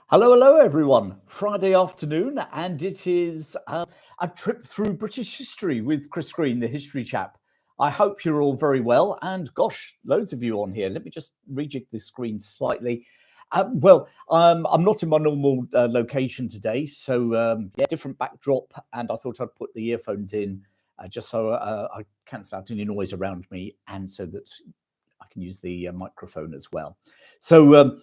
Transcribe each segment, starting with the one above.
Hello, everyone. Friday afternoon, and it is a trip through British history with Chris Green, the history chap. I hope you're all very well, and gosh, loads of you on here. Let me just rejig this screen slightly. I'm not in my normal location today, so different backdrop, and I thought I'd put the earphones in just so I cancel out any noise around me, and so that I can use the microphone as well. So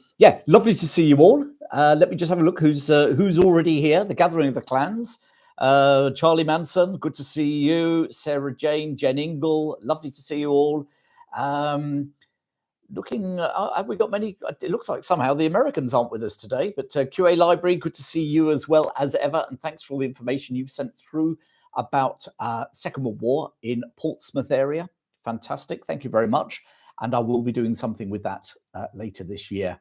lovely to see you all. Let me just have a look who's already here. The Gathering of the Clans. Charlie Manson, good to see you. Sarah Jane, Jen Ingle, lovely to see you all. Have we got many? It looks like somehow the Americans aren't with us today, but QA Library, good to see you as well as ever. And thanks for all the information you've sent through about Second World War in Portsmouth area. Fantastic. Thank you very much. And I will be doing something with that later this year.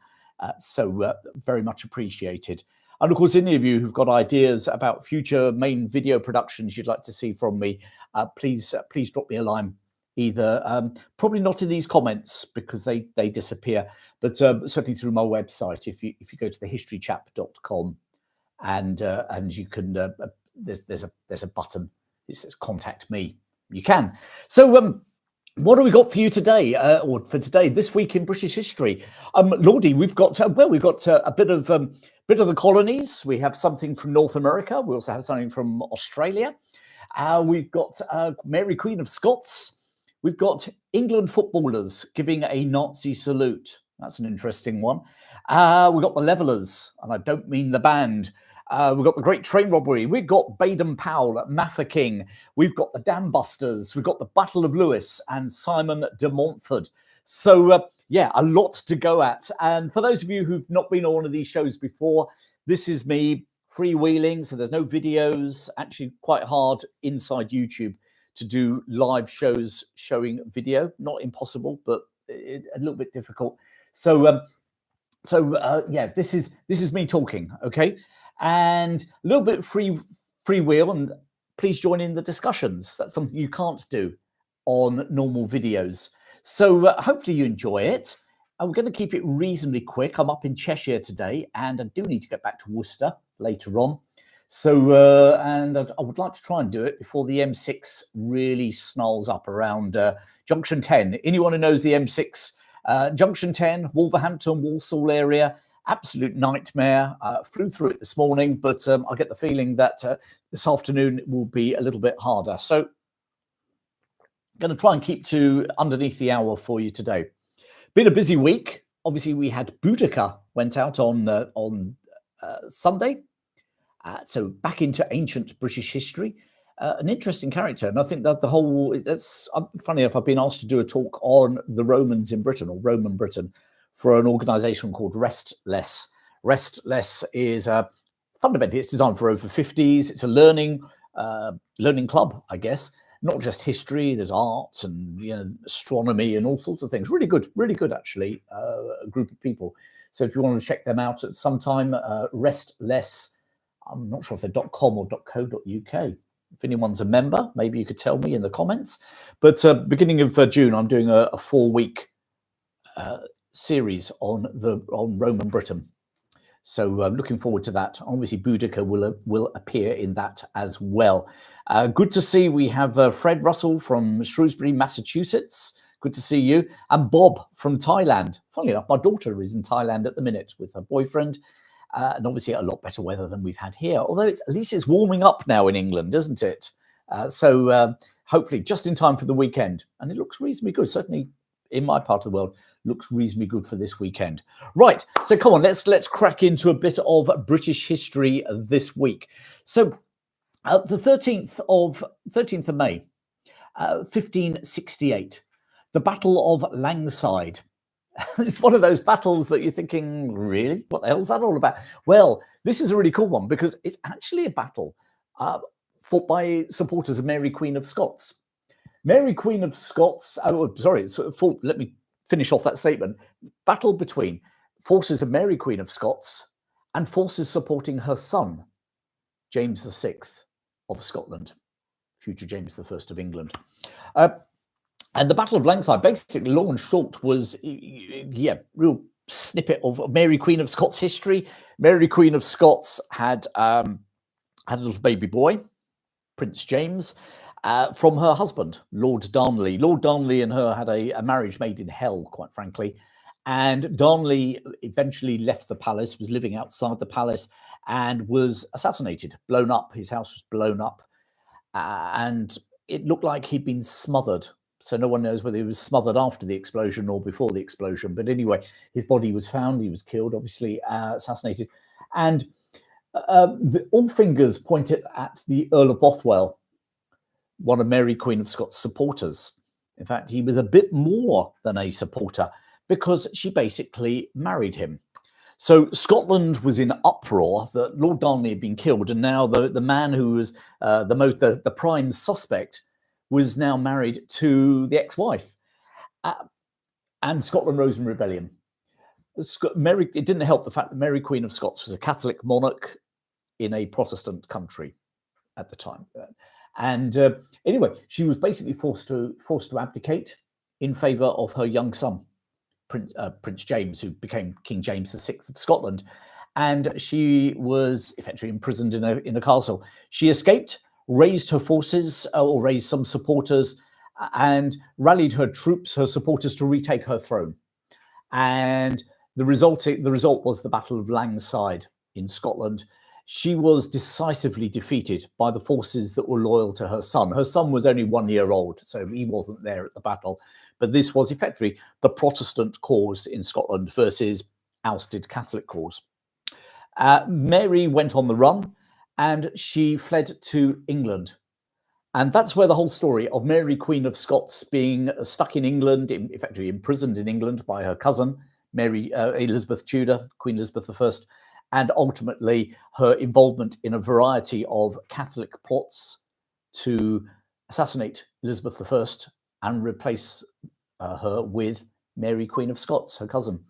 So very much appreciated. And of course, any of you who've got ideas about future main video productions you'd like to see from me, please drop me a line. Either probably not in these comments because they disappear, but certainly through my website. If you go to thehistorychap.com and you can there's a button. It says contact me. You can. So what do we got for you today, or for today, this week in British history? Lordy, we've got a bit of the colonies. We have something from North America. We also have something from Australia. We've got Mary Queen of Scots. We've got England footballers giving a Nazi salute. That's an interesting one. We've got the Levellers, and I don't mean the band. We've got the Great Train Robbery. We've got Baden-Powell at Mafeking. We've got the Dambusters. We've got the Battle of Lewes and Simon de Montfort. So, a lot to go at. And for those of you who've not been on one of these shows before, this is me freewheeling. So there's no videos. Actually, quite hard inside YouTube to do live shows showing video. Not impossible, but a little bit difficult. So this is me talking, okay? And a little bit free wheel, and please join in the discussions. That's something you can't do on normal videos. So hopefully you enjoy it. And we're going to keep it reasonably quick. I'm up in Cheshire today, and I do need to get back to Worcester later on. So, and I would like to try and do it before the M6 really snarls up around Junction 10. Anyone who knows the M6, Junction 10, Wolverhampton, Walsall area, absolute nightmare. Flew through it this morning, but I get the feeling that this afternoon will be a little bit harder. So I'm going to try and keep to underneath the hour for you today. Been a busy week. Obviously, we had Boudicca went out on Sunday. So back into ancient British history. An interesting character. And I think that that's funny enough, I've been asked to do a talk on the Romans in Britain, or Roman Britain, for an organisation called Restless. Restless is fundamentally, it's designed for over 50s. It's a learning club, I guess. Not just history, there's arts and astronomy and all sorts of things. Really good actually, a group of people. So if you want to check them out at some time, Restless, I'm not sure if they're .com or .co.uk. If anyone's a member, maybe you could tell me in the comments. But beginning of June, I'm doing a 4-week series on Roman Britain. So I'm looking forward to that. Obviously, Boudicca will appear in that as well. Good to see we have Fred Russell from Shrewsbury, Massachusetts. Good to see you. And Bob from Thailand. Funnily enough, my daughter is in Thailand at the minute with her boyfriend. And obviously a lot better weather than we've had here. Although at least it's warming up now in England, isn't it? So hopefully just in time for the weekend. And it looks reasonably good. Certainly in my part of the world, looks reasonably good for this weekend. Right, so come on, let's crack into a bit of British history this week. So the 13th of May, 1568, the Battle of Langside. It's one of those battles that you're thinking, really? What the hell's that all about? Well, this is a really cool one because it's actually a battle fought by supporters of Mary Queen of Scots. Mary Queen of Scots, let me finish off that statement. Battle between forces of Mary Queen of Scots and forces supporting her son, James VI of Scotland, future James I of England. And the Battle of Langside, basically, long and short, was, real snippet of Mary Queen of Scots history. Mary Queen of Scots had a little baby boy, Prince James, from her husband, Lord Darnley. Lord Darnley and her had a marriage made in hell, quite frankly. And Darnley eventually left the palace, was living outside the palace, and was assassinated, blown up. His house was blown up. And it looked like he'd been smothered. So no one knows whether he was smothered after the explosion or before the explosion. But anyway, his body was found. He was killed, obviously, assassinated. And all fingers pointed at the Earl of Bothwell, one of Mary Queen of Scots' supporters. In fact, he was a bit more than a supporter because she basically married him. So Scotland was in uproar that Lord Darnley had been killed, and now the man who was the prime suspect was now married to the ex-wife, and Scotland rose in rebellion. It didn't help the fact that Mary Queen of Scots was a Catholic monarch in a Protestant country at the time, and anyway, she was basically forced to abdicate in favour of her young son, Prince James, who became King James VI of Scotland, and she was effectively imprisoned in a castle. She escaped, raised her forces, or raised some supporters, and rallied her troops, her supporters, to retake her throne. And the result was the Battle of Langside in Scotland. She was decisively defeated by the forces that were loyal to her son. Her son was only 1 year old, so he wasn't there at the battle. But this was effectively the Protestant cause in Scotland versus ousted Catholic cause. Mary went on the run and she fled to England. And that's where the whole story of Mary Queen of Scots being stuck in England, effectively imprisoned in England by her cousin, Mary Elizabeth Tudor, Queen Elizabeth I, and ultimately her involvement in a variety of Catholic plots to assassinate Elizabeth I and replace her with Mary Queen of Scots, her cousin.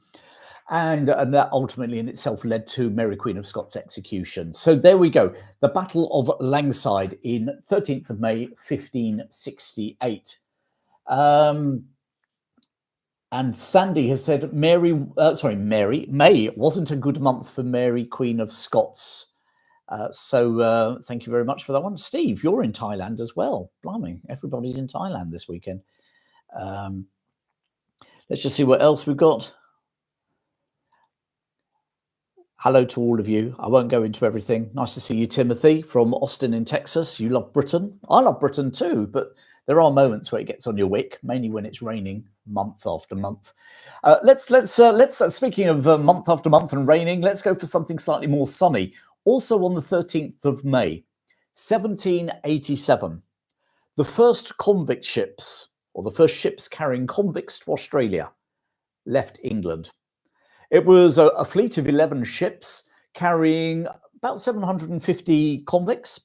And that ultimately in itself led to Mary Queen of Scots' execution. So there we go. The Battle of Langside in 13th of May, 1568. And Sandy has said May wasn't a good month for Mary Queen of Scots. So thank you very much for that one. Steve, you're in Thailand as well. Blimey, everybody's in Thailand this weekend. Let's just see what else we've got. Hello to all of you. I won't go into everything. Nice to see you, Timothy, from Austin in Texas. You love Britain. I love Britain too, but there are moments where it gets on your wick, mainly when it's raining month after month. Let's speaking of month after month and raining, let's go for something slightly more sunny. Also on the 13th of May, 1787, the first convict ships, or the first ships carrying convicts to Australia, left England. It was a fleet of 11 ships carrying about 750 convicts.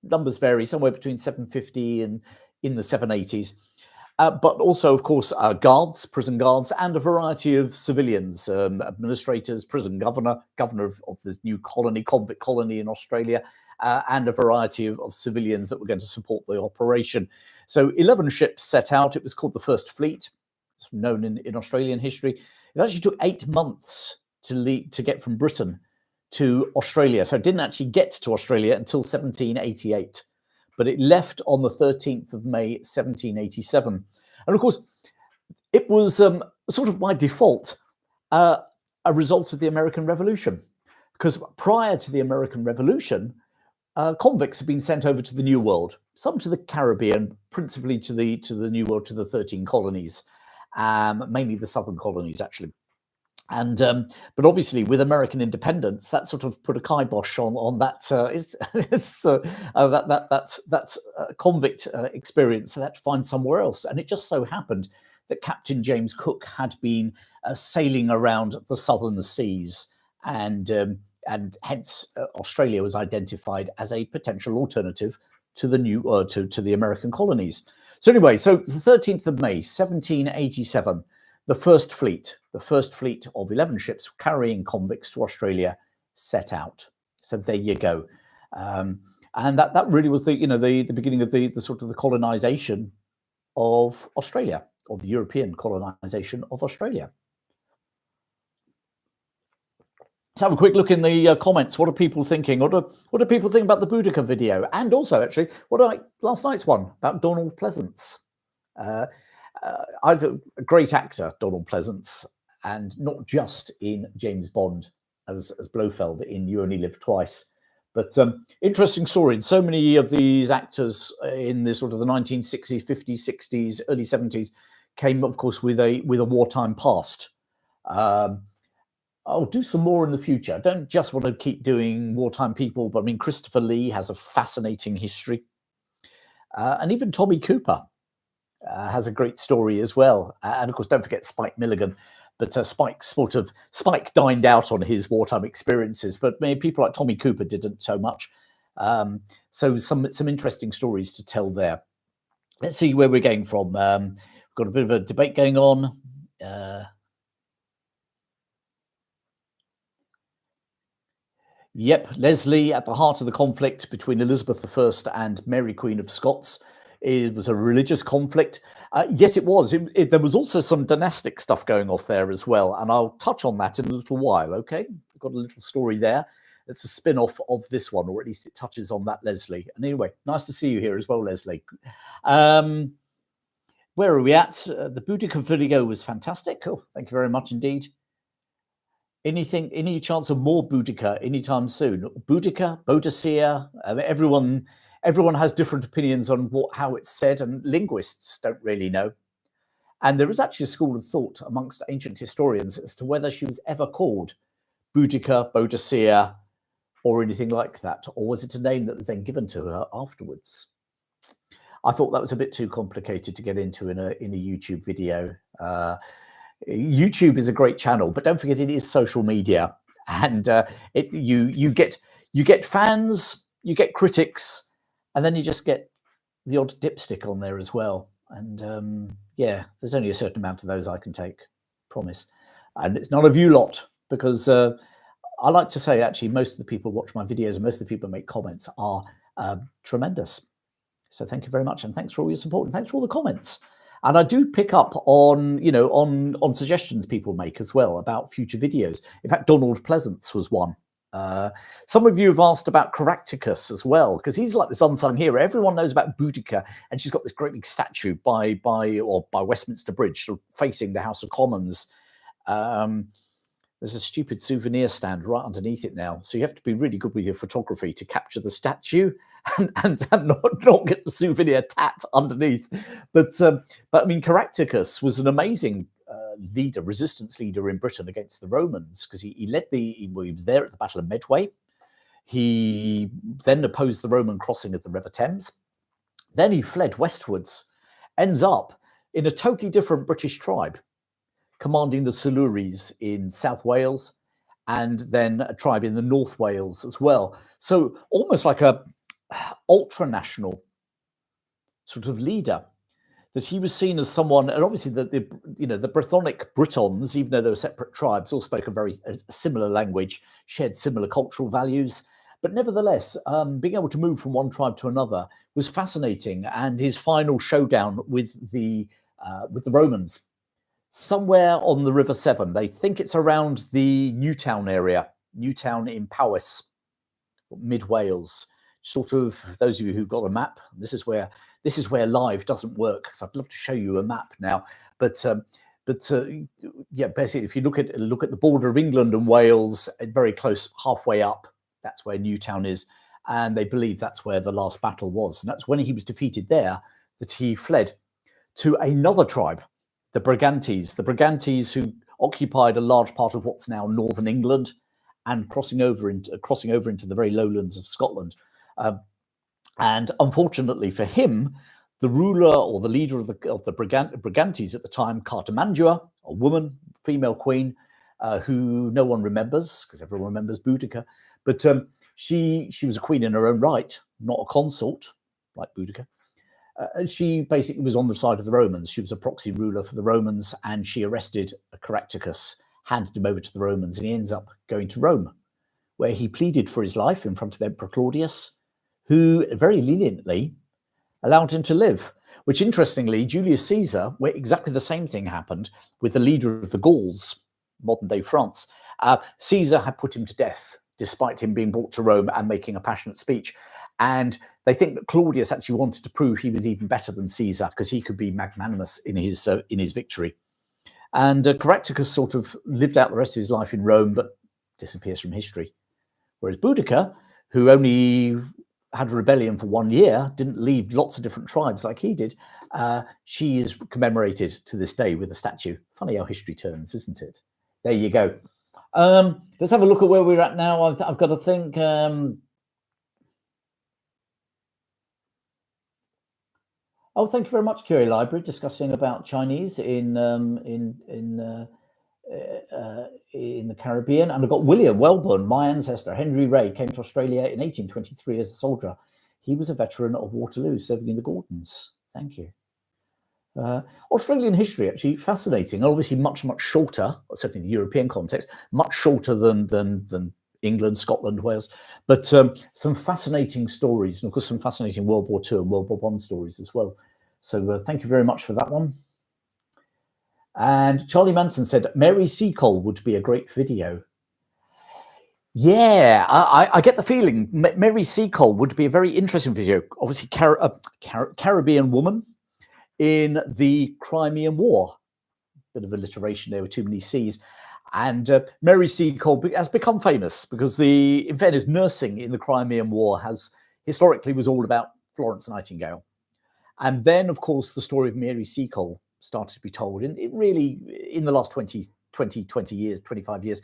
Numbers vary, somewhere between 750 and in the 780s. But also, of course, guards, prison guards, and a variety of civilians, administrators, prison governor of this new colony, convict colony in Australia, and a variety of civilians that were going to support the operation. So 11 ships set out. It was called the First Fleet. It's known in Australian history. It actually took 8 months to get from Britain to Australia. So it didn't actually get to Australia until 1788. But it left on the 13th of May, 1787. And of course, it was sort of by default a result of the American Revolution. Because prior to the American Revolution, convicts had been sent over to the New World, some to the Caribbean, principally to the New World, to the 13 colonies. Mainly the southern colonies, actually. And but obviously, with American independence, that sort of put a kibosh on that convict experience. So that to find somewhere else. And it just so happened that Captain James Cook had been sailing around the southern seas, and hence Australia was identified as a potential alternative to the to the American colonies. So anyway, so the 13th of May, 1787, the First Fleet of 11 ships carrying convicts to Australia set out. So there you go. And that really was the beginning of the sort of the colonization of Australia, or the European colonization of Australia. Let's have a quick look in the comments. What are people thinking? What do people think about the Boudica video? And also, actually, what about last night's one about Donald Pleasance? Either a great actor, Donald Pleasance, and not just in James Bond as Blofeld in You Only Live Twice. But interesting story. And so many of these actors in the sort of the 1960s, 50s, 60s, early 70s came, of course, with a wartime past. I'll do some more in the future. I don't just want to keep doing wartime people, but I mean, Christopher Lee has a fascinating history. And even Tommy Cooper has a great story as well. And of course, don't forget Spike Milligan. But Spike dined out on his wartime experiences, but maybe people like Tommy Cooper didn't so much. So some interesting stories to tell there. Let's see where we're going from. We've got a bit of a debate going on. Yep, Leslie, at the heart of the conflict between Elizabeth I and Mary Queen of Scots. It was a religious conflict. Yes, it was. There was also some dynastic stuff going off there as well, and I'll touch on that in a little while, okay? We've got a little story there. It's a spin-off of this one, or at least it touches on that, Leslie. And anyway, nice to see you here as well, Leslie. Where are we at? The Boudica video was fantastic. Oh, thank you very much indeed. Any chance of more Boudica anytime soon? Boudica, Boadicea, everyone has different opinions on how it's said, and linguists don't really know. And there is actually a school of thought amongst ancient historians as to whether she was ever called Boudica, Boadicea, or anything like that, or was it a name that was then given to her afterwards? I thought that was a bit too complicated to get into in a YouTube video. YouTube is a great channel, but don't forget it is social media, and you get fans, you get critics, and then you just get the odd dipstick on there as well. And yeah, there's only a certain amount of those I can take, promise. And it's none of you lot, because I like to say actually most of the people watch my videos and most of the people make comments are tremendous. So thank you very much, and thanks for all your support, and thanks for all the comments. And I do pick up on, on suggestions people make as well about future videos. In fact, Donald Pleasance was one. Some of you have asked about Caractacus as well, because he's like this unsung hero. Everyone knows about Boudica, and she's got this great big statue by Westminster Bridge, sort of facing the House of Commons. There's a stupid souvenir stand right underneath it now, so you have to be really good with your photography to capture the statue and not get the souvenir tat underneath. But I mean, Caractacus was an amazing leader, resistance leader in Britain against the Romans, because he was there at the Battle of Medway. He then opposed the Roman crossing of the River Thames. Then he fled westwards, ends up in a totally different British tribe, commanding the Silures in South Wales, and then a tribe in the North Wales as well. So almost like a ultra-national sort of leader, that he was seen as someone, and obviously the Brythonic Britons, even though they were separate tribes, all spoke a similar language, shared similar cultural values. But nevertheless, being able to move from one tribe to another was fascinating. And his final showdown with the Romans, somewhere on the River Severn, they think it's around the Newtown area, Newtown in Powys, mid Wales. Sort of, those of you who've got a map, this is where live doesn't work, because I'd love to show you a map now. But yeah, basically, if you look at the border of England and Wales, very close, halfway up, that's where Newtown is, and they believe that's where the last battle was, and that's when he was defeated there that he fled to another tribe, the Brigantes, who occupied a large part of what's now northern England, and crossing over into the very lowlands of Scotland. And unfortunately for him, the ruler or the leader of the Brigantes at the time, Cartimandua, a woman, female queen, who no one remembers, because everyone remembers Boudica, but she was a queen in her own right, not a consort like Boudica. She basically was on the side of the Romans. She was a proxy ruler for the Romans, and she arrested Caractacus, handed him over to the Romans, and he ends up going to Rome, where he pleaded for his life in front of Emperor Claudius, who very leniently allowed him to live. Which, interestingly, Julius Caesar, where exactly the same thing happened with the leader of the Gauls, modern-day France, Caesar had put him to death, despite him being brought to Rome and making a passionate speech. And they think that Claudius actually wanted to prove he was even better than Caesar because he could be magnanimous in his victory. And Caractacus sort of lived out the rest of his life in Rome, but disappears from history. Whereas Boudicca, who only had a rebellion for 1 year, didn't leave lots of different tribes like he did, she is commemorated to this day with a statue. Funny how history turns, isn't it? There you go. Let's have a look at where we're at now. I've got to think. Oh, thank you very much, QA Library, discussing about Chinese in the Caribbean. And I've got William Wellborn, my ancestor, Henry Ray, came to Australia in 1823 as a soldier. He was a veteran of Waterloo, serving in the Gordons. Thank you. Australian history, actually fascinating. Obviously, much shorter, certainly in the European context, much shorter than England, Scotland, Wales, but some fascinating stories, and of course some fascinating World War II and World War I stories as well. So thank you very much for that one. And Charlie Manson said, Mary Seacole would be a great video. Yeah, I get the feeling Mary Seacole would be a very interesting video. Obviously, Caribbean woman in the Crimean War. Bit of alliteration there with too many C's. And Mary Seacole has become famous because in fairness, nursing in the Crimean War historically was all about Florence Nightingale. And then, of course, the story of Mary Seacole started to be told in the last 20 years, 25 years.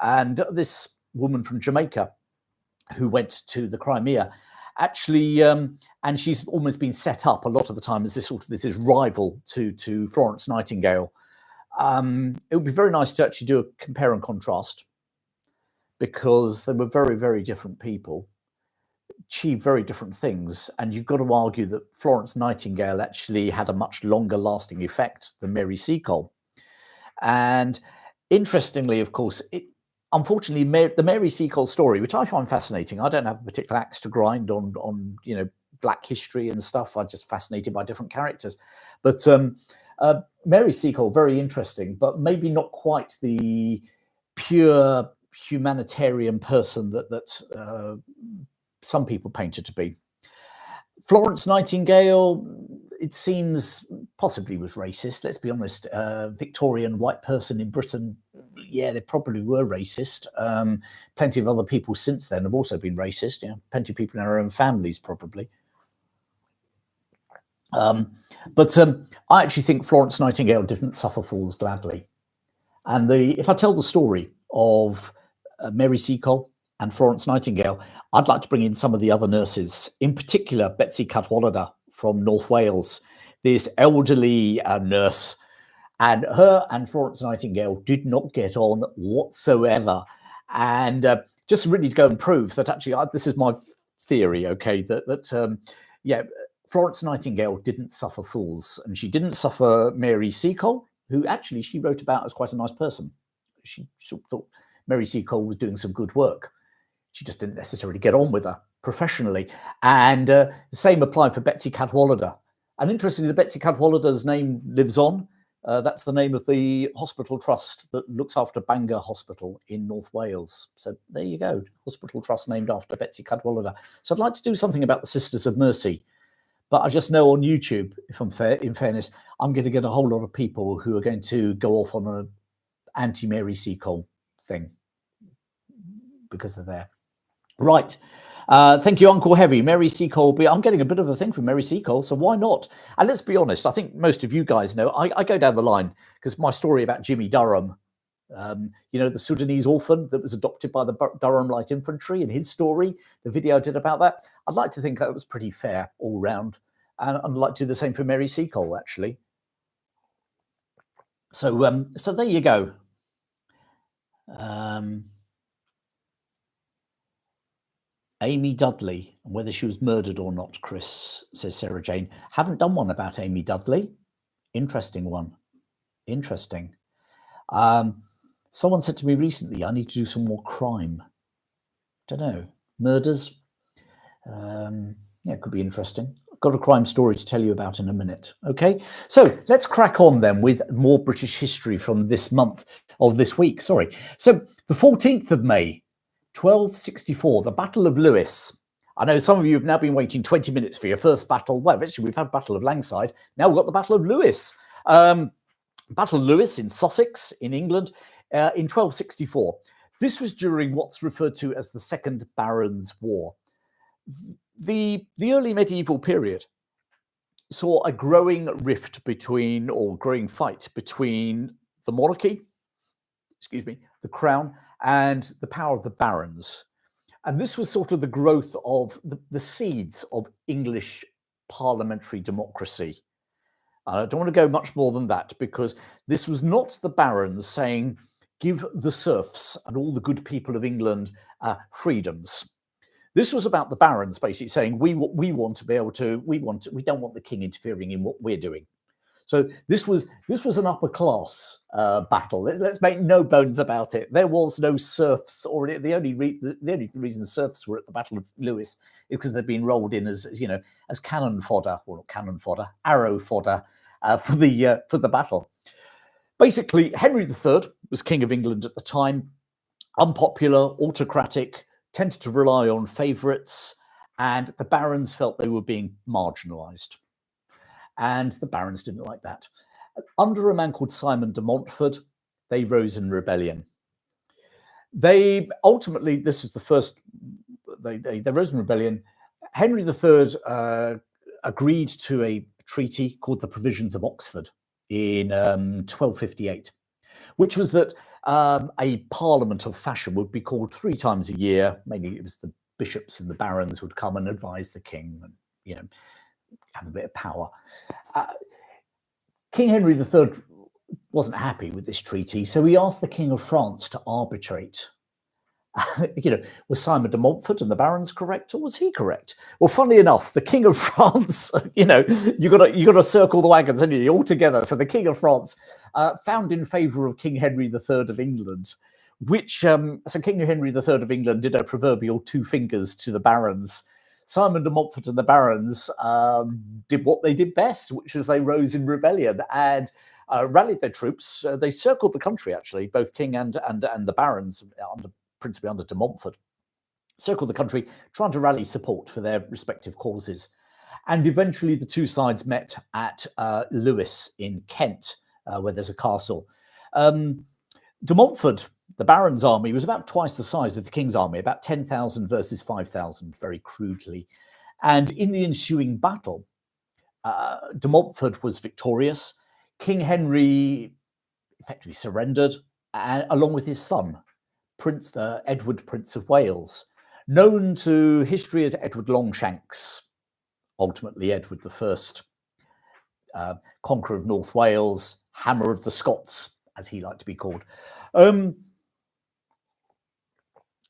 And this woman from Jamaica who went to the Crimea actually, and she's almost been set up a lot of the time as this rival to Florence Nightingale. It would be very nice to actually do a compare and contrast because they were very, very different people, achieved very different things. And you've got to argue that Florence Nightingale actually had a much longer lasting effect than Mary Seacole. And interestingly, of course, unfortunately, the Mary Seacole story, which I find fascinating, I don't have a particular axe to grind on Black history and stuff. I'm just fascinated by different characters. But Mary Seacole, very interesting, but maybe not quite the pure humanitarian person that some people paint her to be. Florence Nightingale, it seems, possibly was racist. Let's be honest. Victorian white person in Britain, yeah, they probably were racist. Plenty of other people since then have also been racist. Plenty of people in our own families, probably. But I actually think Florence Nightingale didn't suffer fools gladly. And if I tell the story of Mary Seacole and Florence Nightingale, I'd like to bring in some of the other nurses, in particular Betsy Cadwallader from North Wales, this elderly nurse. And her and Florence Nightingale did not get on whatsoever. And just really to go and prove that actually, this is my theory, okay, that Florence Nightingale didn't suffer fools, and she didn't suffer Mary Seacole, who actually she wrote about as quite a nice person. She thought Mary Seacole was doing some good work. She just didn't necessarily get on with her professionally. And the same applied for Betsy Cadwallader. And interestingly, the Betsy Cadwallader's name lives on. That's the name of the hospital trust that looks after Bangor Hospital in North Wales. So there you go, hospital trust named after Betsy Cadwallader. So I'd like to do something about the Sisters of Mercy. But I just know on YouTube, if I'm fair, in fairness, I'm going to get a whole lot of people who are going to go off on an anti-Mary Seacole thing because they're there. Right. Thank you, Uncle Heavy. Mary Seacole. I'm getting a bit of a thing from Mary Seacole, so why not? And let's be honest, I think most of you guys know, I go down the line because my story about Jimmy Durham, the Sudanese orphan that was adopted by the Durham Light Infantry, and his story, the video I did about that, I'd like to think that was pretty fair all round. And I'd like to do the same for Mary Seacole, actually. So there you go. Amy Dudley, and whether she was murdered or not, Chris, says Sarah Jane. Haven't done one about Amy Dudley. Interesting one. Interesting. Someone said to me recently, I need to do some more crime. Don't know. Murders. It could be interesting. got a crime story to tell you about in a minute. Okay, so let's crack on then with more British history from this month, of this week, sorry. So the 14th of May, 1264, the Battle of Lewes. I know some of you have now been waiting 20 minutes for your first battle. Well, actually, we've had Battle of Langside. Now we've got the Battle of Lewes. Battle of Lewes in Sussex, in England, in 1264. This was during what's referred to as the Second Barons' War. The early medieval period saw a growing rift between, or growing fight between the monarchy, the crown, and the power of the barons. And this was sort of the growth of the seeds of English parliamentary democracy. I don't want to go much more than that, because this was not the barons saying, give the serfs and all the good people of England freedoms. This was about the barons basically saying, we want to be able to, we don't want the king interfering in what we're doing. So this was an upper class battle. Let's make no bones about it. There was no serfs, or the only reason serfs were at the Battle of Lewes is because they'd been rolled in as cannon fodder, or not cannon fodder, arrow fodder for the battle. Basically, Henry III was King of England at the time, unpopular, autocratic, tended to rely on favourites, and the barons felt they were being marginalised. And the barons didn't like that. Under a man called Simon de Montfort, they rose in rebellion. They ultimately, this was the first, they rose in rebellion. Henry III agreed to a treaty called the Provisions of Oxford in 1258, which was that a parliament of fashion would be called 3 times a year. Mainly it was the bishops and the barons would come and advise the king and, have a bit of power. King Henry III wasn't happy with this treaty, so he asked the King of France to arbitrate. Was Simon de Montfort and the barons correct, or was he correct? Well, funnily enough, the King of France, you got to circle the wagons, haven't you, all together. So the King of France found in favour of King Henry III of England, which so King Henry III of England did a proverbial 2 fingers to the barons. Simon de Montfort and the barons did what they did best, which was they rose in rebellion and rallied their troops. They circled the country, actually, both king and the barons, principally under de Montfort, circled the country, trying to rally support for their respective causes. And eventually the 2 sides met at Lewes in Kent, where there's a castle. De Montfort, the Baron's army, was about twice the size of the King's army, about 10,000 versus 5,000, very crudely. And in the ensuing battle, de Montfort was victorious. King Henry effectively surrendered, along with his son, Prince Edward, Prince of Wales, known to history as Edward Longshanks, ultimately Edward I, conqueror of North Wales, Hammer of the Scots, as he liked to be called.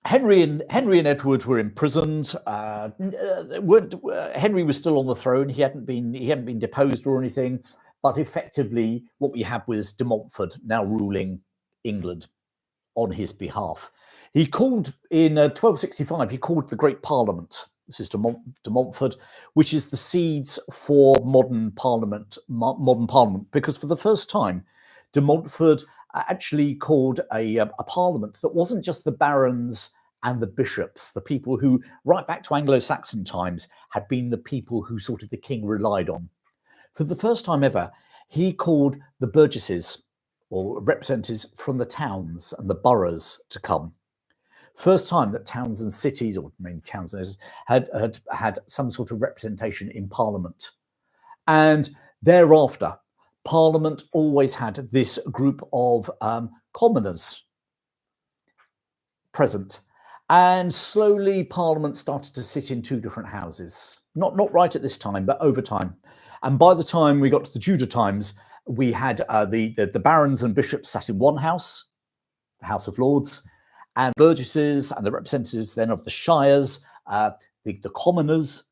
Henry and Edward were imprisoned. Henry was still on the throne. He hadn't been deposed or anything, but effectively what we had was de Montfort now ruling England on his behalf. He called in 1265. He called the Great Parliament. This is de Montfort, which is the seeds for modern Parliament. Because for the first time, de Montfort actually called a parliament that wasn't just the barons and the bishops, the people who, right back to Anglo-Saxon times, had been the people who sort of the king relied on. For the first time ever, he called the burgesses, or representatives from the towns and the boroughs, to come. First time that towns and cities, or mainly towns and cities, had some sort of representation in Parliament. And thereafter, Parliament always had this group of commoners present. And slowly Parliament started to sit in 2 different houses. Not right at this time, but over time. And by the time we got to the Tudor times, we had the barons and bishops sat in one house, the House of Lords, and burgesses and the representatives then of the shires, the commoners,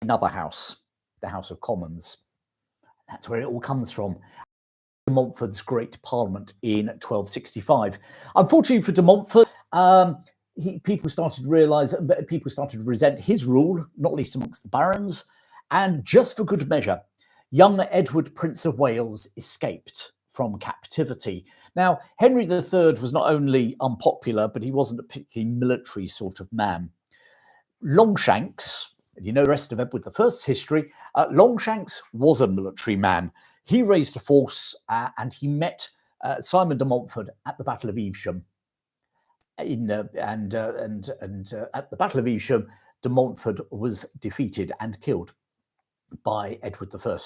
another house, the House of Commons. That's where it all comes from. De Montfort's Great Parliament in 1265. Unfortunately for de Montfort, people started to realise, people started to resent his rule, not least amongst the barons, And just for good measure, young Edward, Prince of Wales, escaped from captivity. Now, Henry III was not only unpopular, but he wasn't a particularly military sort of man. Longshanks, you know the rest of Edward I's history, Longshanks was a military man. He raised a force and he met Simon de Montfort at the Battle of Evesham. At the Battle of Evesham, de Montfort was defeated and killed by Edward I.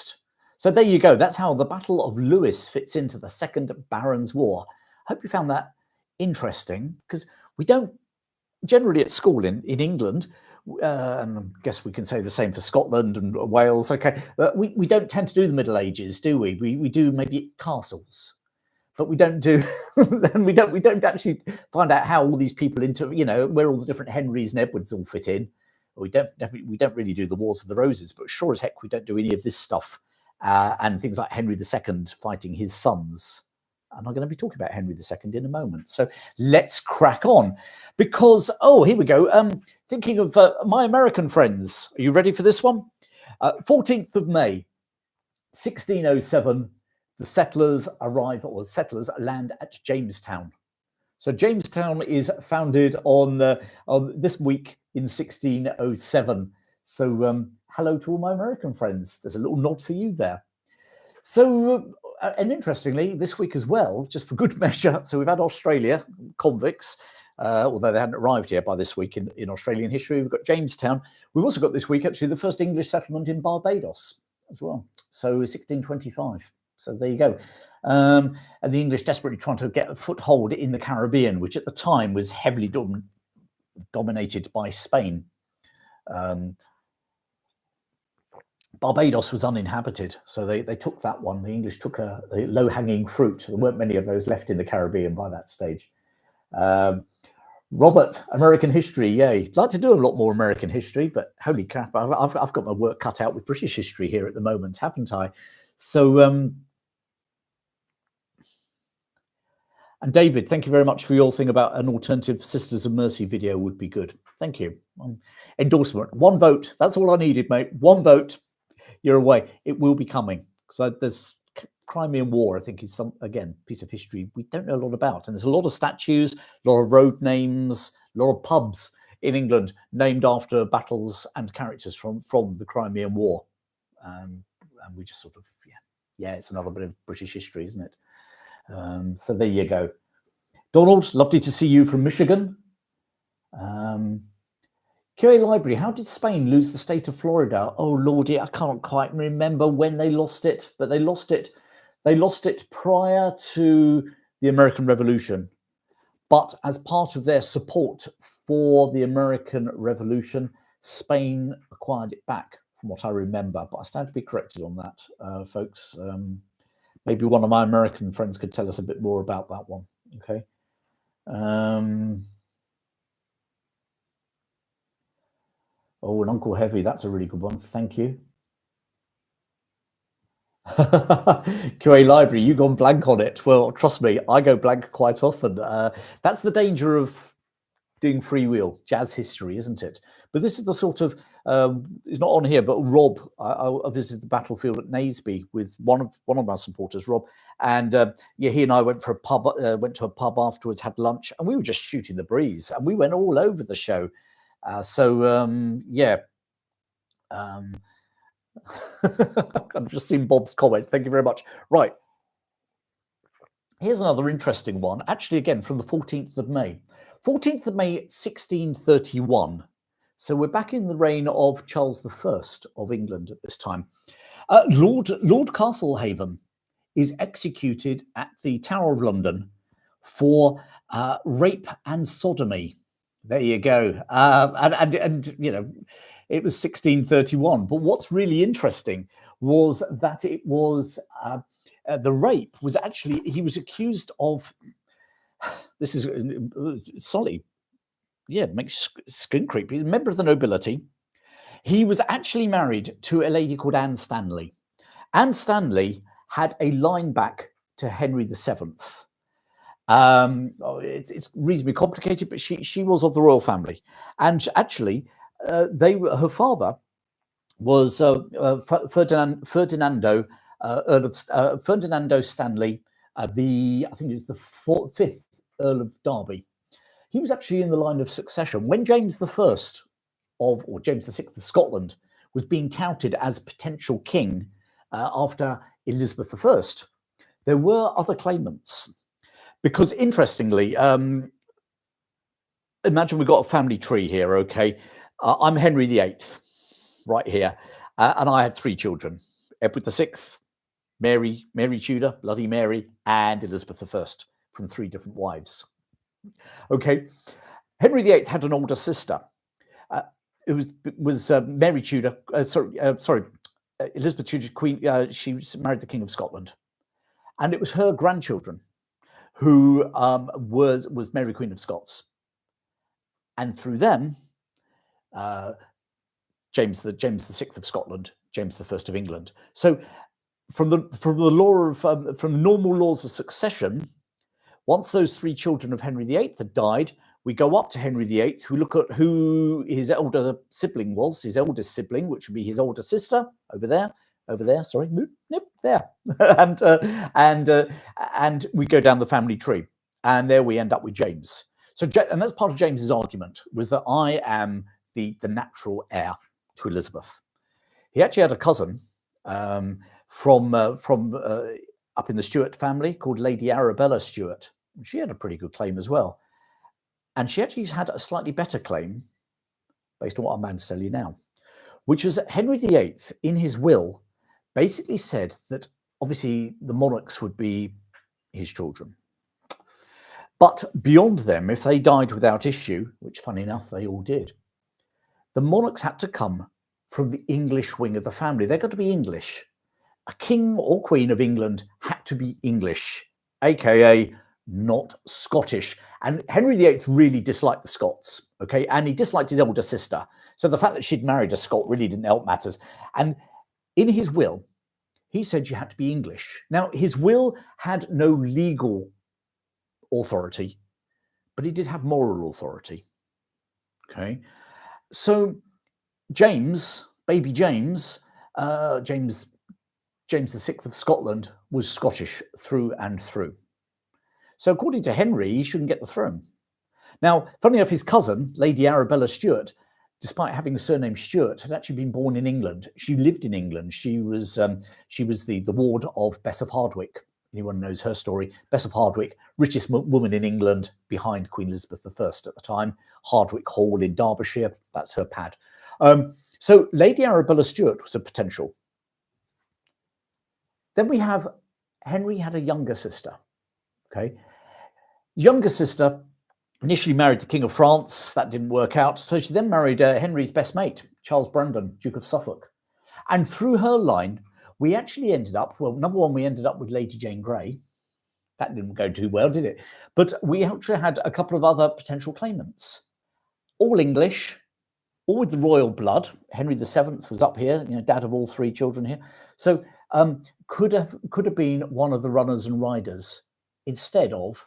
So there you go. That's how the Battle of Lewes fits into the Second Barons' War. I hope you found that interesting, because we don't generally at school in England, and I guess we can say the same for Scotland and Wales. Okay, we don't tend to do the Middle Ages, do we? We do maybe castles, but we don't do. we don't actually find out how all these people where all the different Henrys and Edwards all fit in. We don't really do the Wars of the Roses, but sure as heck we don't do any of this stuff and things like Henry II fighting his sons. And I'm going to be talking about Henry II in a moment. So let's crack on, because here we go. Thinking of my American friends. Are you ready for this one? 14th of May, 1607. The settlers land at Jamestown. So Jamestown is founded on this week in 1607. So hello to all my American friends. There's a little nod for you there. So, and interestingly, this week as well, just for good measure, so we've had Australia, convicts, although they hadn't arrived here by this week in Australian history. We've got Jamestown. We've also got this week, actually, the first English settlement in Barbados as well. So 1625. So there you go. And the English desperately trying to get a foothold in the Caribbean, which at the time was heavily dominated by Spain. Barbados was uninhabited, so they took that one. The English took a low-hanging fruit. There weren't many of those left in the Caribbean by that stage. Robert, American history, yay. I'd like to do a lot more American history, but holy crap, I've got my work cut out with British history here at the moment, haven't I? So, and David, thank you very much for your thing about an alternative Sisters of Mercy video would be good. Thank you. Endorsement, 1 vote. That's all I needed, mate. 1 vote. You're away. It will be coming. So there's Crimean War, I think, is again, piece of history we don't know a lot about. And there's a lot of statues, a lot of road names, a lot of pubs in England named after battles and characters from the Crimean War. And we just sort of, yeah, it's another bit of British history, isn't it? So there you go. Donald, lovely to see you from Michigan. QA Library, how did Spain lose the state of Florida? Oh, Lordy, I can't quite remember when they lost it, but they lost it. They lost it prior to the American Revolution. But as part of their support for the American Revolution, Spain acquired it back, from what I remember. But I stand to be corrected on that, folks. Maybe one of my American friends could tell us a bit more about that one. Okay. Oh, and Uncle Heavy, that's a really good one. Thank you. QA Library, you've gone blank on it. Well, trust me, I go blank quite often. That's the danger of doing freewheel jazz history, isn't it? But this is the sort of, it's not on here, but Rob, I visited the battlefield at Naseby with one of my supporters, Rob, and yeah, he and I went to a pub afterwards, had lunch, and we were just shooting the breeze, and we went all over the show. Yeah. I've just seen Bob's comment. Thank you very much. Right. Here's another interesting one, actually, again, from the 14th of May. 14th of May, 1631. So we're back in the reign of Charles I of England at this time. Lord Castlehaven is executed at the Tower of London for rape and sodomy. There you go. And you know, it was 1631. But what's really interesting was that it was the rape was actually, he was accused of, this is solid, yeah, makes skin creep. He's a member of the nobility. He was actually married to a lady called Anne Stanley. Anne Stanley had a line back to Henry VII. It's reasonably complicated, but she was of the royal family, and actually, her father was Ferdinando, Earl of Ferdinando Stanley, I think it was the fifth Earl of Derby. He was actually in the line of succession when James the First or James VI of Scotland was being touted as potential king after Elizabeth I. There were other claimants because, interestingly, imagine we've got a family tree here. Okay, I'm Henry VIII, right here, and I had 3 children: Edward VI, Mary Tudor, Bloody Mary, and Elizabeth I, from 3 different wives. Okay, Henry VIII had an older sister. It was Mary Tudor. Elizabeth Tudor, Queen. She married the King of Scotland, and it was her grandchildren who was Mary Queen of Scots, and through them, James the Sixth of Scotland, James the First of England. So, from the normal laws of succession, once those 3 children of Henry VIII had died, we go up to Henry VIII, who look at who his elder sibling was, his eldest sibling, which would be his older sister over there. Sorry, there, and we go down the family tree, and there we end up with James. So, and that's part of James's argument, was that I am the natural heir to Elizabeth. He actually had a cousin from up in the Stuart family called Lady Arabella Stuart. She had a pretty good claim as well. And she actually had a slightly better claim, based on what I'm about to tell you now, which was that Henry VIII, in his will, basically said that obviously the monarchs would be his children. But beyond them, if they died without issue, which funny enough, they all did, the monarchs had to come from the English wing of the family. They've got to be English. A king or queen of England had to be English, aka not Scottish. And Henry VIII really disliked the Scots, okay? And he disliked his elder sister. So the fact that she'd married a Scot really didn't help matters. And in his will, he said you had to be English. Now, his will had no legal authority, but he did have moral authority, okay? So James, baby James, James VI of Scotland, was Scottish through and through. So according to Henry, he shouldn't get the throne. Now, funny enough, his cousin, Lady Arabella Stuart, despite having the surname Stuart, had actually been born in England. She lived in England. She was the ward of Bess of Hardwick. Anyone knows her story? Bess of Hardwick, richest woman in England, behind Queen Elizabeth I at the time. Hardwick Hall in Derbyshire, that's her pad. So Lady Arabella Stuart was a potential. Then we have Henry had a younger sister. Okay, younger sister initially married the King of France. That didn't work out. So she then married Henry's best mate, Charles Brandon, Duke of Suffolk. And through her line, we actually ended up, well, number one, we ended up with Lady Jane Grey. That didn't go too well, did it? But we actually had a couple of other potential claimants, all English, all with the royal blood. Henry VII was up here, dad of all 3 children here. So could have been one of the runners and riders instead of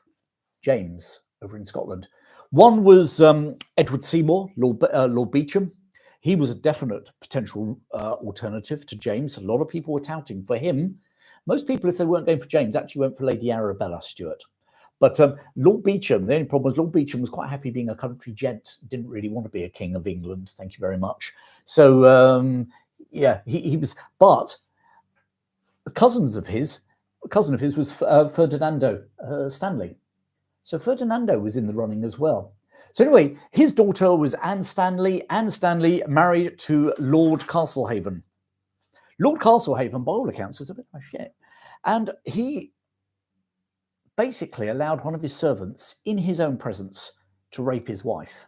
James over in Scotland. One was Edward Seymour, Lord Beauchamp. He was a definite potential alternative to James. A lot of people were touting for him. Most people, if they weren't going for James, actually went for Lady Arabella Stuart. But Lord Beauchamp, the only problem was Lord Beauchamp was quite happy being a country gent, didn't really want to be a king of England. Thank you very much. So, yeah, he was, but a cousin of his was Ferdinando Stanley. So Ferdinando was in the running as well. So anyway, his daughter was Anne Stanley. Anne Stanley married to Lord Castlehaven. Lord Castlehaven, by all accounts, was a bit of a shit. And he basically allowed one of his servants in his own presence to rape his wife.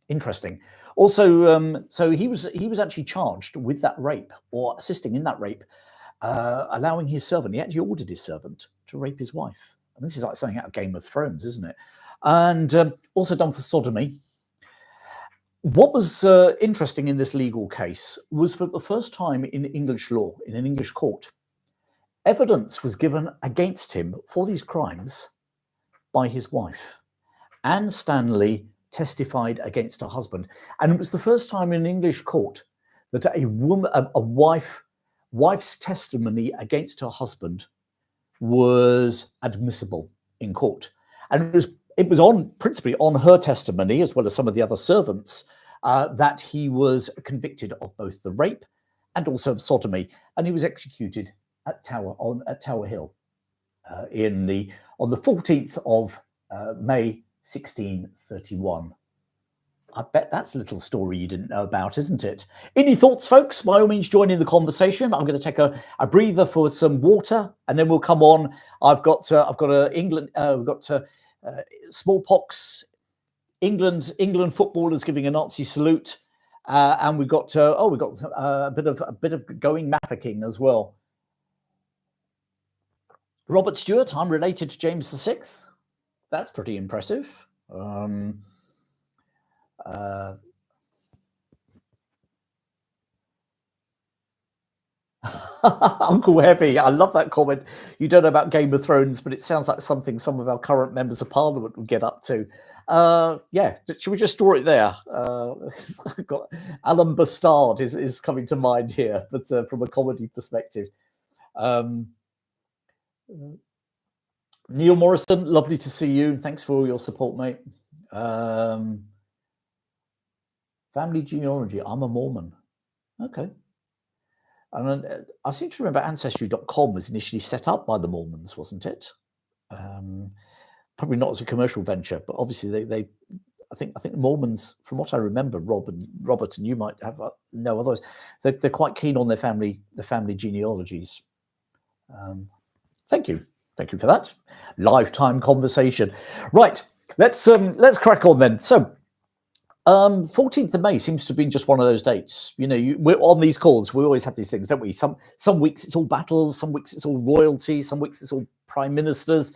Interesting. Also, so he was actually charged with that rape, or assisting in that rape, allowing his servant, he actually ordered his servant to rape his wife. And this is like something out of Game of Thrones, isn't it? And also done for sodomy. What was interesting in this legal case was, for the first time in English law, in an English court, evidence was given against him for these crimes by his wife. Anne Stanley testified against her husband. And it was the first time in an English court that a woman, wife's testimony against her husband was admissible in court, and it was on principally on her testimony as well as some of the other servants that he was convicted of both the rape and also of sodomy, and he was executed at Tower Hill on the 14th of May 1631. I bet that's a little story you didn't know about, isn't it? Any thoughts, folks? By all means, join in the conversation. I'm going to take a breather for some water, and then we'll come on. I've got England. We've got smallpox. England footballers giving a Nazi salute, and we've got a bit of going Mafeking as well. Robert Stewart, I'm related to James VI. That's pretty impressive. Uncle Heavy, I love that comment. You don't know about Game of Thrones, but it sounds like something some of our current members of Parliament would get up to. Yeah, should we just store it there? I've got Alan Bastard is coming to mind here, but from a comedy perspective. Neil Morrison, lovely to see you. Thanks for all your support, mate. Family genealogy, I'm a Mormon. Okay. And I seem to remember Ancestry.com was initially set up by the Mormons, wasn't it? Probably not as a commercial venture, but obviously they I think the Mormons, from what I remember, Robert, and you might have no otherwise, they're quite keen on the family genealogies. Thank you for that lifetime conversation. Right, let's crack on then. So 14th of May seems to have been just one of those dates. You know, we're on these calls, we always have these things, don't we? Some weeks it's all battles, some weeks it's all royalty, some weeks it's all prime ministers.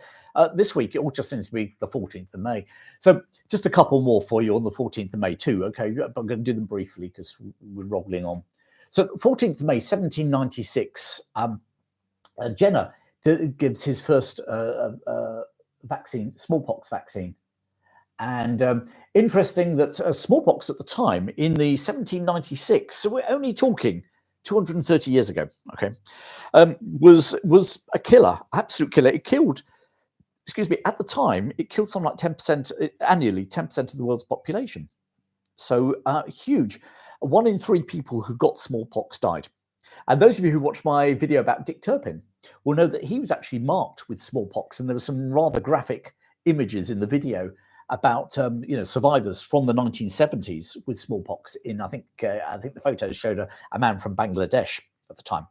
This week it all just seems to be the 14th of May. So just a couple more for you on the 14th of May too. Okay, I'm going to do them briefly because we're rolling on. So 14th of May, 1796, Jenner gives his first vaccine, smallpox vaccine. And interesting that smallpox at the time, in the 1796, so we're only talking 230 years ago, okay, was a killer, absolute killer. It killed, at the time, it killed something like 10% annually, 10% of the world's population. So huge. 1 in 3 people who got smallpox died. And those of you who watched my video about Dick Turpin will know that he was actually marked with smallpox, and there were some rather graphic images in the video about survivors from the 1970s with smallpox. I think the photos showed a man from Bangladesh at the time.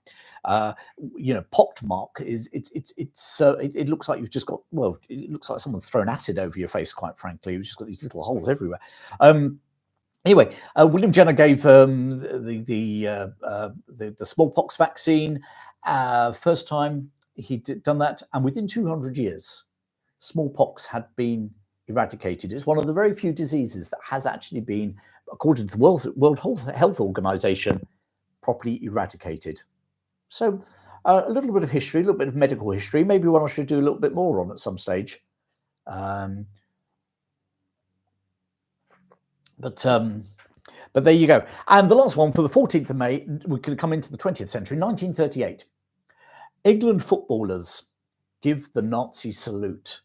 Pocked mark is it looks like you've just got, well, it looks like someone's thrown acid over your face. Quite frankly, you've just got these little holes everywhere. Anyway, William Jenner gave the smallpox vaccine. First time he'd done that, and within 200 years, smallpox had been eradicated. It's one of the very few diseases that has actually been, according to the World Health Organization, properly eradicated. So a little bit of history, a little bit of medical history, maybe one I should do a little bit more on at some stage. But there you go. And the last one for the 14th of May, we could come into the 20th century, 1938. England footballers give the Nazi salute.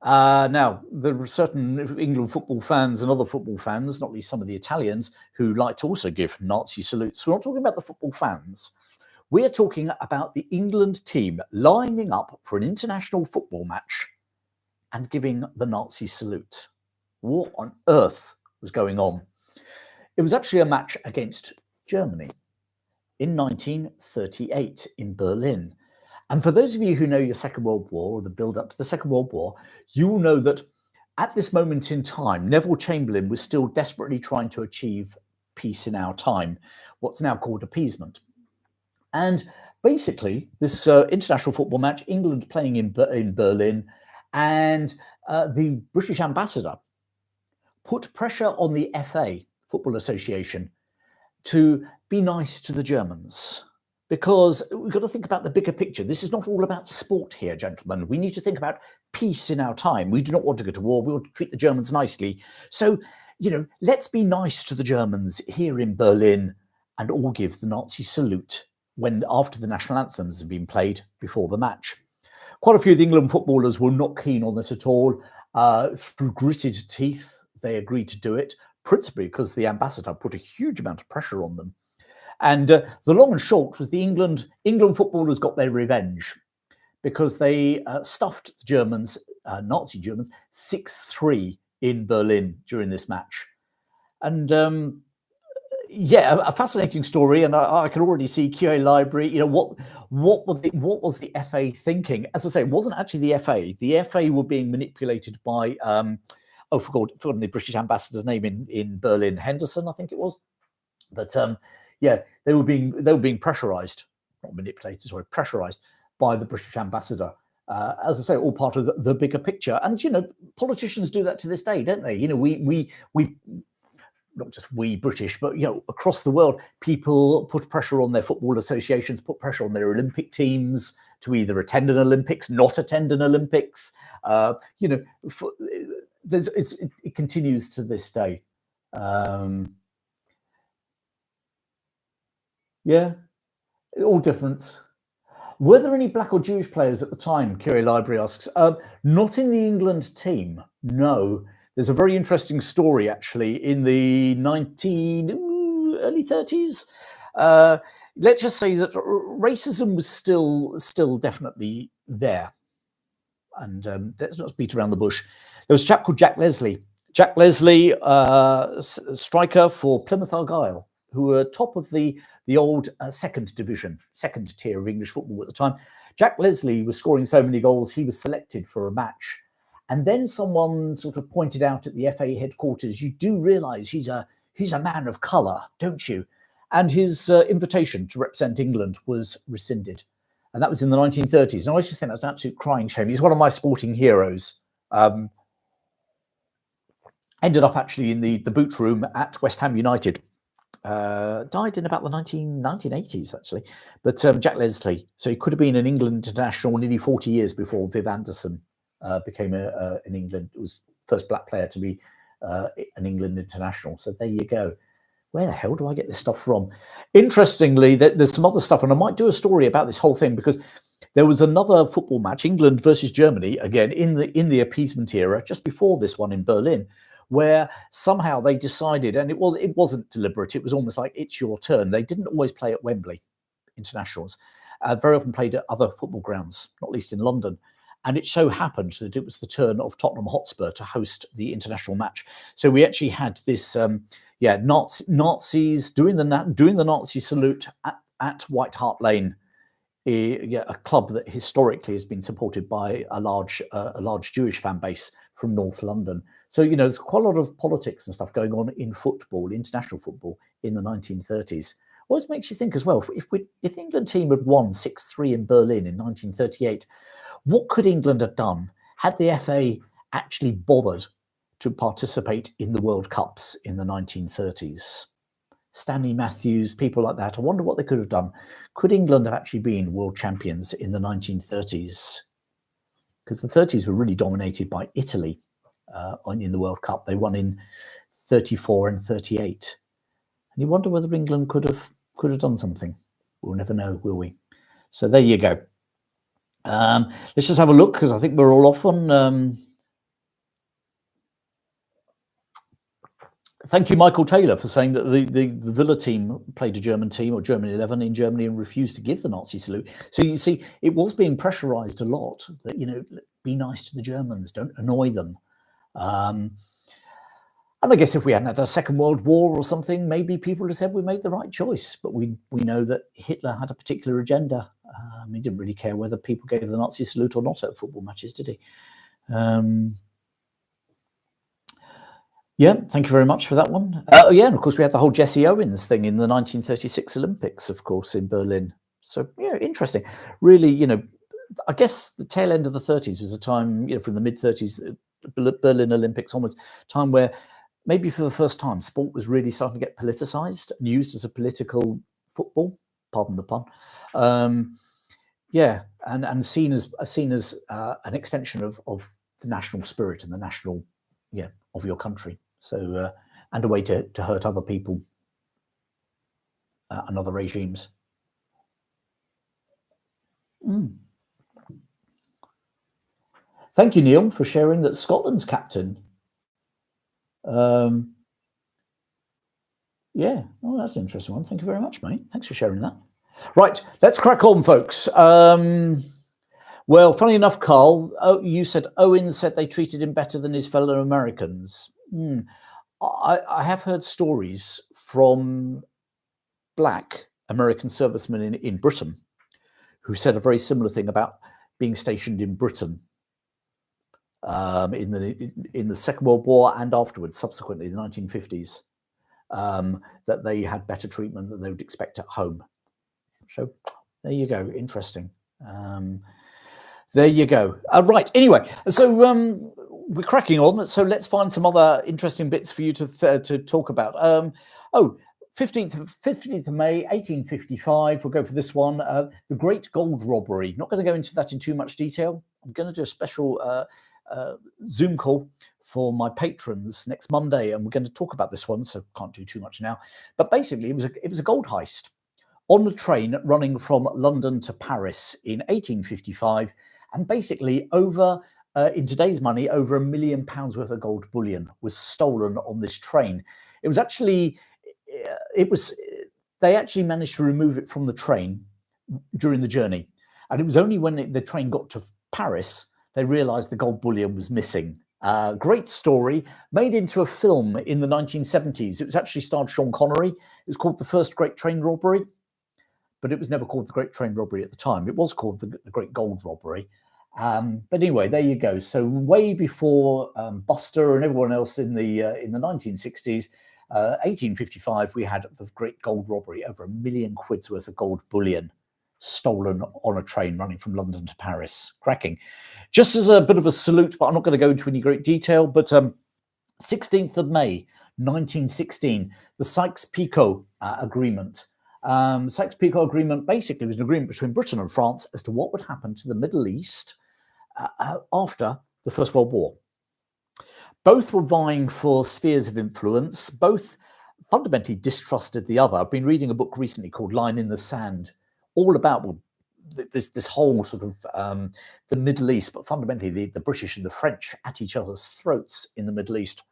Now, there are certain England football fans and other football fans, not least some of the Italians, who like to also give Nazi salutes. We're not talking about the football fans. We're talking about the England team lining up for an international football match and giving the Nazi salute. What on earth was going on? It was actually a match against Germany in 1938 in Berlin. And for those of you who know your Second World War, or the build-up to the Second World War, you will know that at this moment in time, Neville Chamberlain was still desperately trying to achieve peace in our time, what's now called appeasement. And basically, this international football match, England playing in Berlin, and the British ambassador put pressure on the FA, Football Association, to be nice to the Germans. Because we've got to think about the bigger picture. This is not all about sport here, gentlemen. We need to think about peace in our time. We do not want to go to war. We want to treat the Germans nicely. So, let's be nice to the Germans here in Berlin and all give the Nazi salute after the national anthems have been played before the match. Quite a few of the England footballers were not keen on this at all. Through gritted teeth, they agreed to do it, principally because the ambassador put a huge amount of pressure on them. And the long and short was the England footballers got their revenge because they stuffed the Germans, Nazi Germans, 6-3 in Berlin during this match. And yeah, a fascinating story, and I can already see QA Library. You know what was the FA thinking? As I say, it wasn't actually the FA. The FA were being manipulated by forgotten the British ambassador's name in Berlin, Henderson, I think it was. But yeah, they were being pressurised, not manipulated, sorry, pressurised by the British ambassador. As I say, all part of the bigger picture. And you know, politicians do that to this day, don't they? You know, we not just we British, but you know, across the world, people put pressure on their football associations, put pressure on their Olympic teams to either attend an Olympics, not attend an Olympics. You know, it continues to this day. Yeah, all different. Were there any black or Jewish players at the time? Curie Library asks. Not in the England team, no. There's a very interesting story, actually, in the early 30s. Let's just say that racism was still definitely there. And let's not beat around the bush. There was a chap called Jack Leslie. Jack Leslie, striker for Plymouth Argyle, who were top of the old second tier of English football at the time. Jack Leslie was scoring so many goals, he was selected for a match. And then someone sort of pointed out at the FA headquarters, you do realise he's a man of colour, don't you? And his invitation to represent England was rescinded. And that was in the 1930s. And I just think that's an absolute crying shame. He's one of my sporting heroes. Ended up actually in the boot room at West Ham United. Died in about the 1980s, actually. But Jack Leslie, so he could have been an England international nearly 40 years before Viv Anderson became in England. It was first black player to be an England international. So there you go. Where the hell do I get this stuff from? Interestingly, there's some other stuff, and I might do a story about this whole thing because there was another football match, England versus Germany, again in the appeasement era, just before this one in Berlin, where somehow they decided, and it wasn't deliberate. It was almost like it's your turn. They didn't always play at Wembley, internationals. Very often played at other football grounds, not least in London. And it so happened that it was the turn of Tottenham Hotspur to host the international match. So we actually had this, Nazis doing the Nazi salute at White Hart Lane, a club that historically has been supported by a large Jewish fan base from North London. So you know, there's quite a lot of politics and stuff going on in football, international football, in the 1930s. Always makes you think as well. If the England team had won 6-3 in Berlin in 1938. What could England have done had the FA actually bothered to participate in the World Cups in the 1930s? Stanley Matthews, people like that. I wonder what they could have done. Could England have actually been world champions in the 1930s? Because the 30s were really dominated by Italy in the World Cup. They won in 34 and 38. And you wonder whether England could have done something. We'll never know, will we? So there you go. Let's just have a look, because I think we're all off on. Thank you, Michael Taylor, for saying that the Villa team played a German team, or German 11 in Germany, and refused to give the Nazi salute. So you see, it was being pressurised a lot that, you know, be nice to the Germans, don't annoy them. And I guess if we hadn't had a Second World War or something, maybe people would have said we made the right choice. But we know that Hitler had a particular agenda. He didn't really care whether people gave the Nazi salute or not at football matches, did he? Yeah, thank you very much for that one. Yeah, and of course we had the whole Jesse Owens thing in the 1936 Olympics, of course, in Berlin. So yeah, interesting. Really, you know, I guess the tail end of the 30s was a time, you know, from the mid 30s, Berlin Olympics onwards, time where maybe for the first time sport was really starting to get politicized and used as a political football. Pardon the pun. Yeah, and seen as an extension of the national spirit and the national, yeah, of your country. So and a way to hurt other people. and other regimes. Thank you, Neil, for sharing that Scotland's captain. Yeah, well, that's an interesting one. Thank you very much, mate. Thanks for sharing that. Right, let's crack on, folks. Well, funny enough, Carl, you said Owen said they treated him better than his fellow Americans. I have heard stories from black American servicemen in Britain who said a very similar thing about being stationed in Britain in the Second World War and afterwards, subsequently, the 1950s, that they had better treatment than they would expect at home. So there you go. Interesting. There you go. Right. Anyway, so we're cracking on. So let's find some other interesting bits for you to talk about. 15th of May, 1855. We'll go for this one. The Great Gold Robbery. Not going to go into that in too much detail. I'm going to do a special Zoom call for my patrons next Monday, and we're going to talk about this one. So can't do too much now. But basically, it was a gold heist on the train running from London to Paris in 1855, and basically in today's money, over £1 million worth of gold bullion was stolen on this train. It was actually, they actually managed to remove it from the train during the journey, and it was only when the train got to Paris they realised the gold bullion was missing. Great story, made into a film in the 1970s. It was actually starred Sean Connery. It was called The First Great Train Robbery, but it was never called the Great Train Robbery at the time. It was called the Great Gold Robbery. But anyway, there you go. So way before Buster and everyone else in the 1960s, 1855, we had the Great Gold Robbery, over £1 million worth of gold bullion stolen on a train running from London to Paris. Cracking. Just as a bit of a salute, but I'm not going to go into any great detail, but 16th of May, 1916, the Sykes-Picot Agreement. Sykes-Picot Agreement basically was an agreement between Britain and France as to what would happen to the Middle East after the First World War. Both were vying for spheres of influence. Both fundamentally distrusted the other. I've been reading a book recently called Line in the Sand, all about this whole sort of the Middle East, but fundamentally the British and the French at each other's throats in the Middle East.